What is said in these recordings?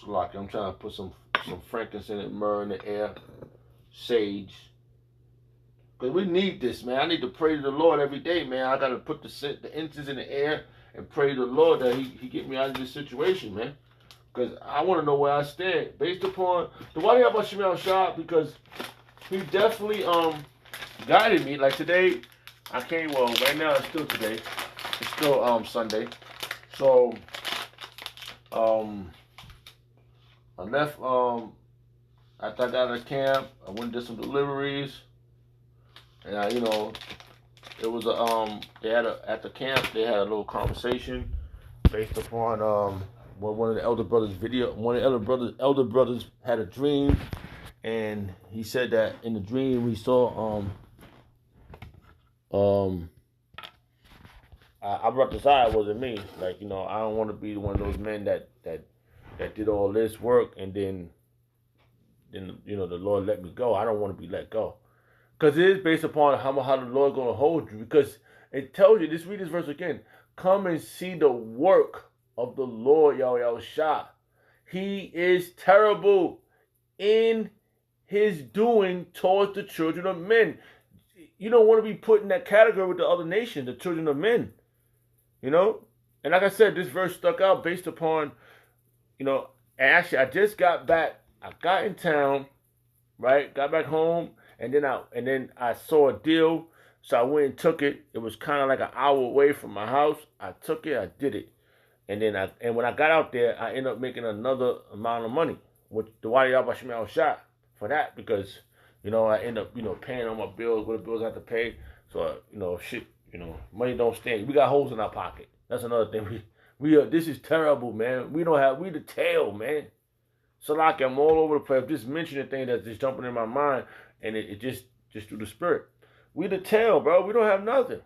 Like I'm trying to put some frankincense and myrrh in the air, sage. Cause we need this, man. I need to pray to the Lord every day, man. I gotta put the incense in the air and pray to the Lord that He get me out of this situation, man. Cause I want to know where I stand based upon the Wadi Abba Shemel Shah, because he definitely guided me. Like today, I came. Well, right now it's still today. It's still Sunday. So I left after I got out of camp. I went and did some deliveries, and it was they had at the camp they had a little conversation based upon one of the elder brothers video. One of the elder brothers had a dream, and he said that in the dream he saw I brought this out. It wasn't me. Like I don't want to be one of those men that did all this work and then the Lord let me go. I don't want to be let go, because it is based upon how the Lord going to hold you. Because it tells you. Let's read this verse again. Come and see the work of the Lord Yahweh Shah. He is terrible in his doing towards the children of men. You don't want to be put in that category with the other nations, the children of men. And like I said, this verse stuck out based upon, actually I just got back. I got in town, right? Got back home, and then I saw a deal, so I went and took it. It was kind of like an hour away from my house. I took it, I did it, and when I got out there, I ended up making another amount of money with the Wadi Abba Shemel Shah for that, because I end up paying all my bills, what the bills I have to pay. So money don't stand. We got holes in our pocket. That's another thing. We this is terrible, man. We the tail, man. So like I'm all over the place. I'm just mentioning things that's just jumping in my mind, and it just through the spirit. We the tail, bro. We don't have nothing.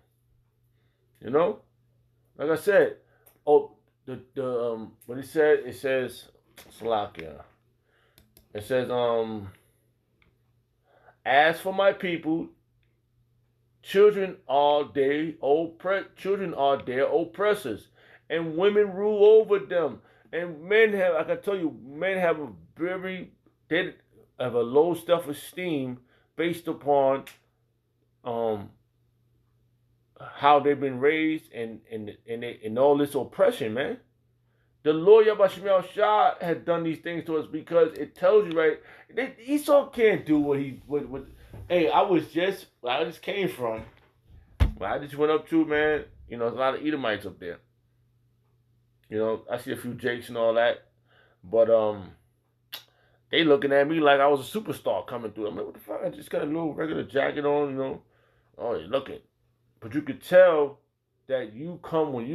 Like I said, what it says Salakia. It says as for my people, children are their oppressors, and women rule over them. And men have, I can tell you, they have a low self-esteem based upon how they've been raised and all this oppression, man. The Lord Yahweh Shemel Shah has done these things to us, because it tells you, right, Esau can't do what hey, I just came from, where I just went up to, man, there's a lot of Edomites up there. I see a few Jakes and all that, but they looking at me like I was a superstar coming through. I'm like, what the fuck? I just got a little regular jacket on, Oh, you're looking, but you could tell that you come when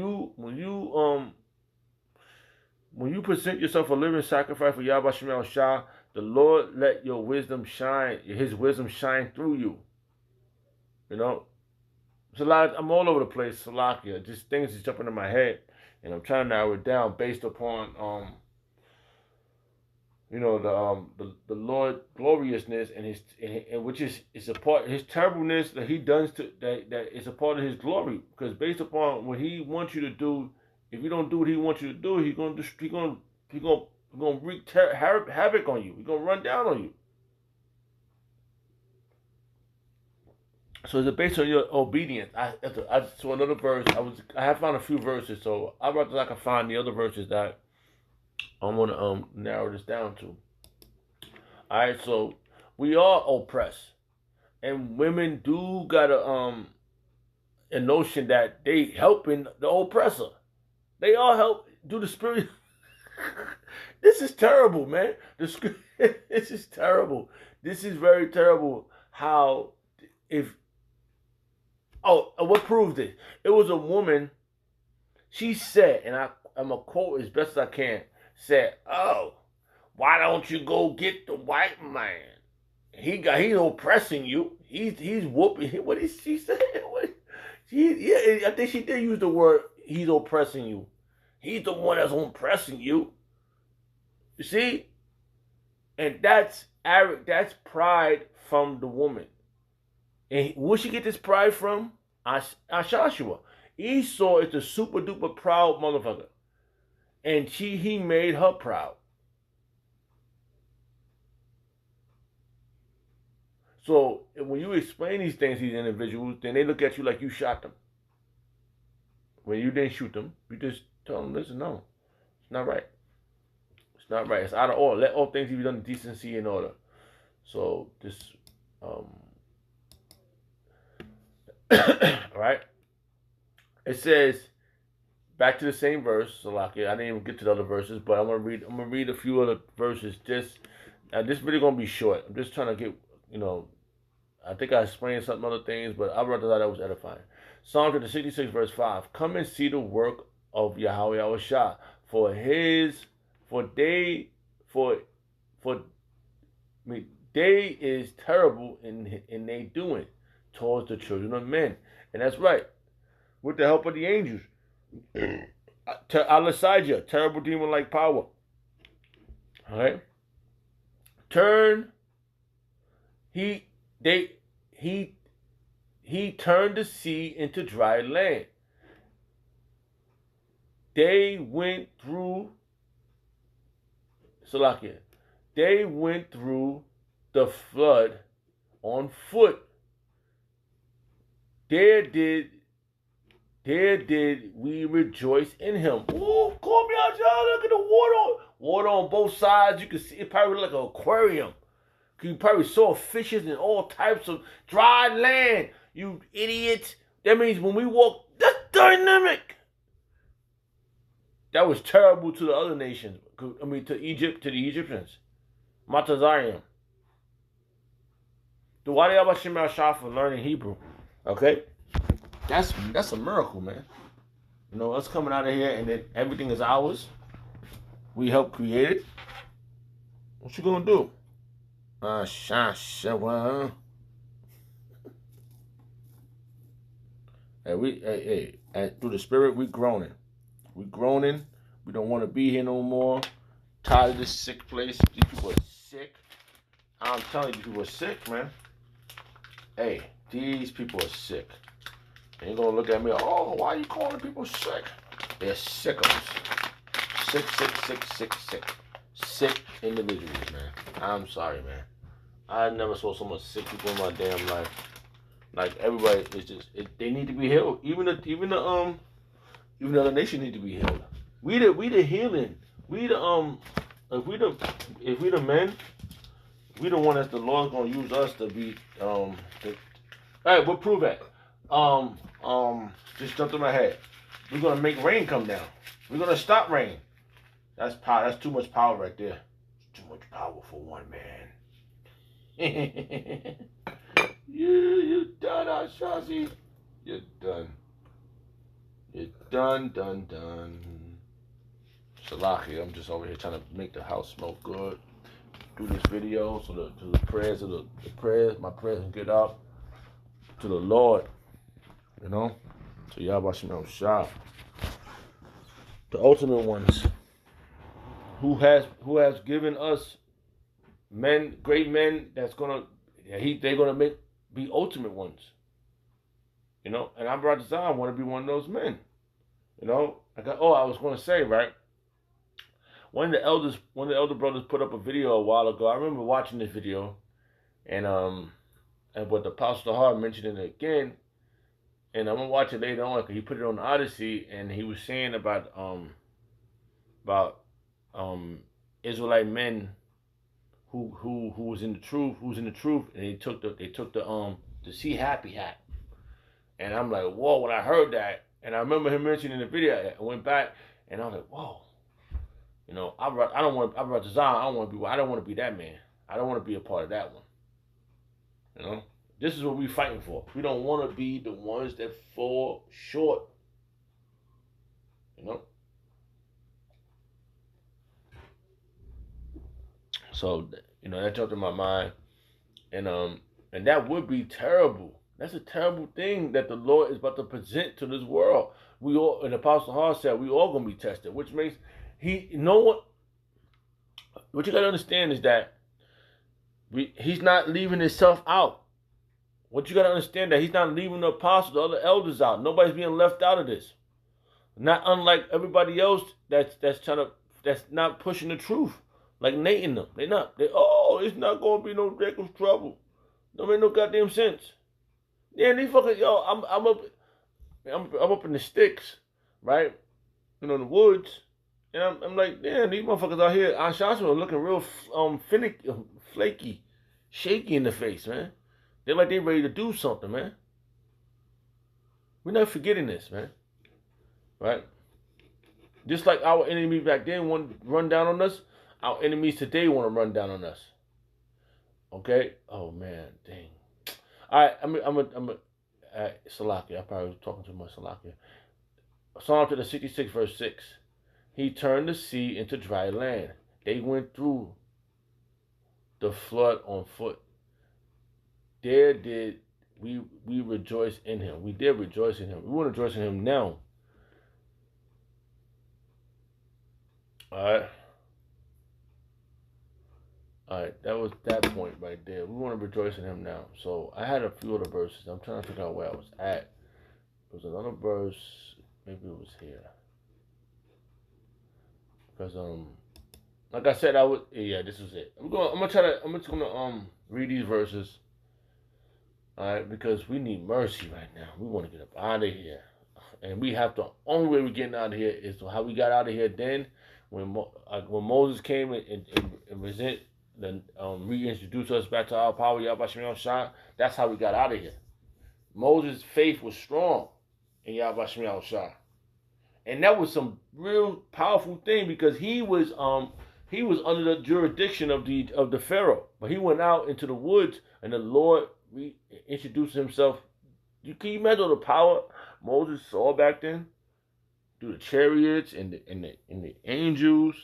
you present yourself a living sacrifice for Yahweh Shemel Shah. The Lord let your wisdom shine, His wisdom shine through you. It's a lot. I'm all over the place, Salakia. Just things just jumping in my head, and I'm trying to narrow it down based upon the Lord gloriousness and which is a part His terribleness that He does that is a part of His glory, because based upon what He wants you to do, if you don't do what He wants you to do, He's gonna wreak havoc on you. He's gonna run down on you. So it's based on your obedience. I saw another verse. I have found a few verses, so I rather I can find the other verses that I want to narrow this down to. All right, so we are oppressed, and women do got a notion that they helping the oppressor. They all help do the spirit. This is terrible, man. This is terrible. This is very terrible. What proved it? It was a woman. She said, and I'm going to quote as best as I can, said, "Oh, why don't you go get the white man? He's oppressing you. He's whooping." What did she say? I think she did use the word, he's oppressing you. He's the one that's oppressing you. You see? And that's pride from the woman. And where she get this pride from? Joshua. Esau is the super duper proud motherfucker. And he made her proud. So when you explain these things to these individuals, then they look at you like you shot them. When you didn't shoot them, you just tell them, listen, no, it's not right. It's not right. It's out of order. Let all things be done in decency and order. So this, um, right? It says back to the same verse. So like, I didn't even get to the other verses, but I'm gonna read a few other verses. Just this video gonna be short. I'm just trying to get, I think I explained some other things, but I rather thought that was edifying. Psalm 66 verse 5. Come and see the work of Yahweh our Shah, for day is terrible in they doing towards the children of men. And that's right. With the help of the angels. Al-Asijah, terrible demon like power. Alright? He turned the sea into dry land. They went through Salakia. They went through the flood on foot. There did we rejoice in him. Ooh, call me out, y'all. Look at the water on both sides. You can see it probably like an aquarium. You probably saw fishes and all types of dry land. You idiots. That means when we walk, that's dynamic. That was terrible to the other nations. I mean, to Egypt, to the Egyptians. Matazayim. The Wadi Abba Shemel Shah for learning Hebrew. Okay? That's a miracle, man. Us coming out of here and then everything is ours. We helped create it. What you gonna do? And and through the spirit, we groaning. We groaning. We don't want to be here no more. Tired of this sick place. These people are sick. I'm telling you, these people are sick, man. Hey, these people are sick. And you're gonna look at me, oh, why are you calling people sick? They're sickos. Sick individuals, man. I'm sorry, man. I never saw so much sick people in my damn life. Like everybody is just they need to be healed. Even the other nation need to be healed. We the healing. If we the men, we the one that the Lord's gonna use us to be all right, we'll prove that. Just jumped in my head. We're gonna make rain come down. We're gonna stop rain. That's power. That's too much power right there. It's too much power for one man. You done, Ashazi. You're done. You're done. Salahi, I'm just over here trying to make the house smell good. Do this video so the prayers my prayers can get out to the Lord. To Yahweh Shemel Shah. The ultimate ones. Who has given us men, great men they're gonna be ultimate ones. And I'm Brother Zion want to be one of those men. I was gonna say, right? One of the elder brothers put up a video a while ago. I remember watching this video, and but the Apostle Hart mentioned it again, and I'm gonna watch it later on because he put it on the Odyssey, and he was saying about Israelite men who was in the truth, and they took the See Happy hat, and I'm like, whoa! When I heard that, and I remember him mentioning the video, I went back, and I was like, whoa. I don't want to be that man. I don't want to be a part of that one. This is what we're fighting for. We don't want to be the ones that fall short. So that jumped in my mind, and that would be terrible. That's a terrible thing that the Lord is about to present to this world. We all, and Apostle Hall said, we all gonna be tested, which makes what you gotta understand is that he's not leaving himself out. What you gotta understand that he's not leaving the apostles, the other elders out. Nobody's being left out of this. Not unlike everybody else that's not pushing the truth, like Nate and them. It's not gonna be no Jacob's trouble. Don't make no goddamn sense. Yeah, these fuckers, yo, I'm up in the sticks, right? You know, in the woods, and I'm like, damn, these motherfuckers out here, our shots are looking real finicky, flaky, shaky in the face, man. They're like they ready to do something, man. We're not forgetting this, man. Right? Just like our enemy back then want to run down on us, our enemies today want to run down on us. Okay? Oh man, dang. All right, I'm a Salakia. I probably was talking too much Salakia. Psalm to the 66 verse 6. He turned the sea into dry land. They went through the flood on foot. There did we rejoice in him. We did rejoice in him. We want to rejoice in him now. Alright. Alright, that was that point right there. We want to rejoice in him now. So I had a few other verses. I'm trying to figure out where I was at. There was another verse. Maybe it was here. Because like I said, I would this was it. I'm just gonna read these verses. Alright, because we need mercy right now. We want to get up out of here. And we have to, only way we're getting out of here is how we got out of here then, when Moses came and reintroduced us back to our power, Yahweh Shemel Shah. That's how we got out of here. Moses' faith was strong in Yahweh Shemel Shah. And that was some real powerful thing, because he was under the jurisdiction of the Pharaoh. But he went out into the woods, and the Lord introduced himself. Can you imagine the power Moses saw back then? Through the chariots and the angels,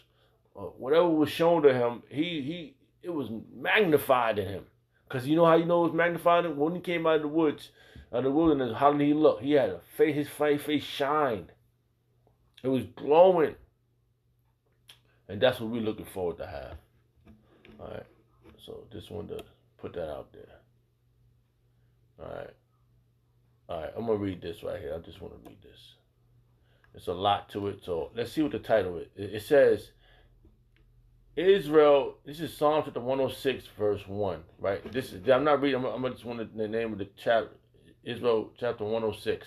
whatever was shown to him, it was magnified in him. Because you know how you know it was magnified? When he came out of the woods, out of the wilderness, how did he look? He had his face shined. It was glowing. And that's what we're looking forward to have. Alright. So just wanted to put that out there. Alright. Alright, I'm going to read this right here. I just want to read this. There's a lot to it. So let's see what the title is. It says, Israel, this is Psalm chapter 106, verse 1. Right? I'm not reading, I'm just want the name of the chapter. Israel chapter 106.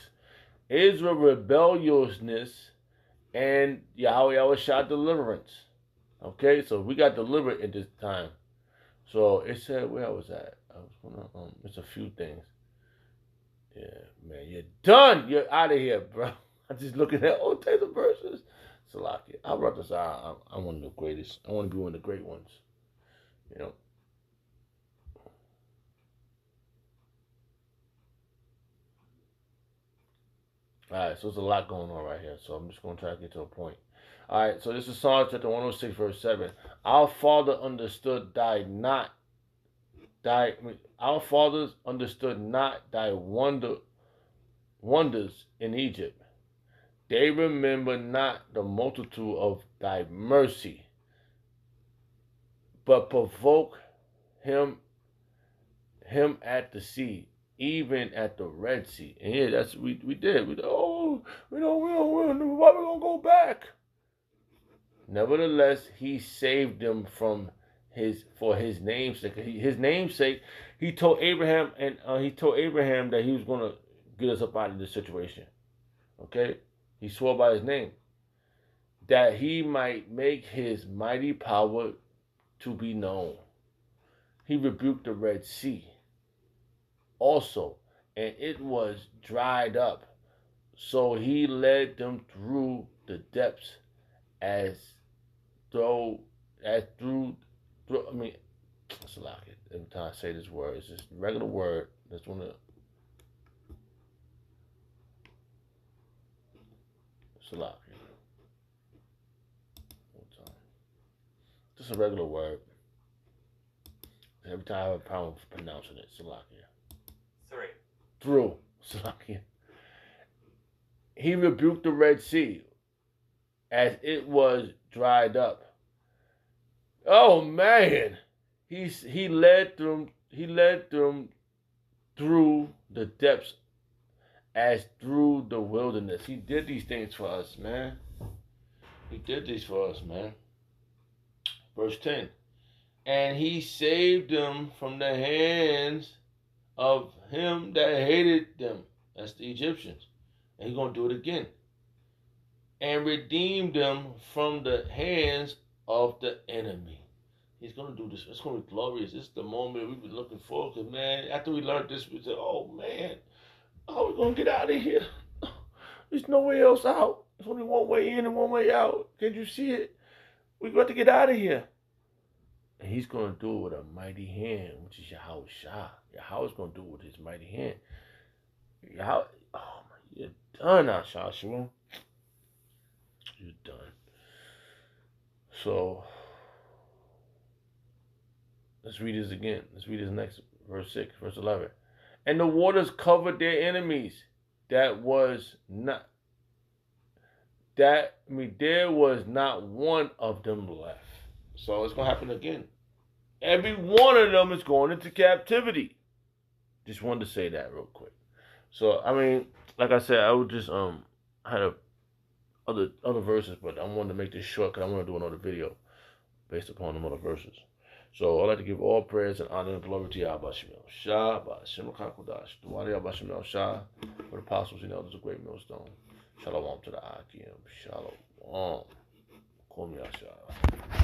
Israel rebelliousness and Yahweh Shah deliverance. Okay, so we got delivered at this time. So it said, where I was at? I was gonna it's a few things. Yeah, man, you're done. You're out of here, bro. I'm just looking at all types of verses. Salakia. I brought this out. I'm one of the greatest. I want to be one of the great ones. You know. Alright, so there's a lot going on right here. So I'm just going to try to get to a point. Alright, so this is Psalm chapter 106, verse 7. Our fathers understood not thy wonders in Egypt. They remember not the multitude of thy mercy, but provoke him at the sea, even at the Red Sea. And yeah, that's we did. We don't why we gonna go back? Nevertheless, he saved them for his namesake. His namesake, he told Abraham that he was gonna get us up out of this situation. Okay? He swore by his name, that he might make his mighty power to be known. He rebuked the Red Sea also, and it was dried up. So he led them through the depths as through it's a lot. Every time I say this word, it's just a regular word. That's one of Salak. Just a regular word. Every time I have a problem pronouncing it, Salakia. Through Salakia. He rebuked the Red Sea as it was dried up. Oh man, he led them through the depths as through the wilderness. He did these things for us, man. He did these for us, man. Verse 10. And he saved them from the hands of him that hated them. That's the Egyptians. And he's going to do it again. And redeem them from the hands of the enemy. He's going to do this. It's going to be glorious. This is the moment we've been looking for. Because, man, after we learned this, we said, oh, man, how are we going to get out of here? There's no way else out. There's only one way in and one way out. Can't you see it? We got to get out of here. And he's going to do it with a mighty hand, which is Yahweh Shah. Yahweh's going to do it with his mighty hand. Yahweh, oh my, you're done now, Joshua. You're done. So, let's read this again. Let's read this next verse 6, verse 11. And the waters covered their enemies. There was not one of them left. So it's going to happen again. Every one of them is going into captivity. Just wanted to say that real quick. So, I mean, like I said, I would just, had other verses, but I wanted to make this short because I want to do another video based upon them other verses. So I'd like to give all praise and honor and glory to Yahweh Shemel Shah, Ba'Shem HaKadosh, the Wadi Yahweh Shemel Shah, for the apostles and elders of Great Millstone. Shalom to the Akim. Shalom. Kum Yashah.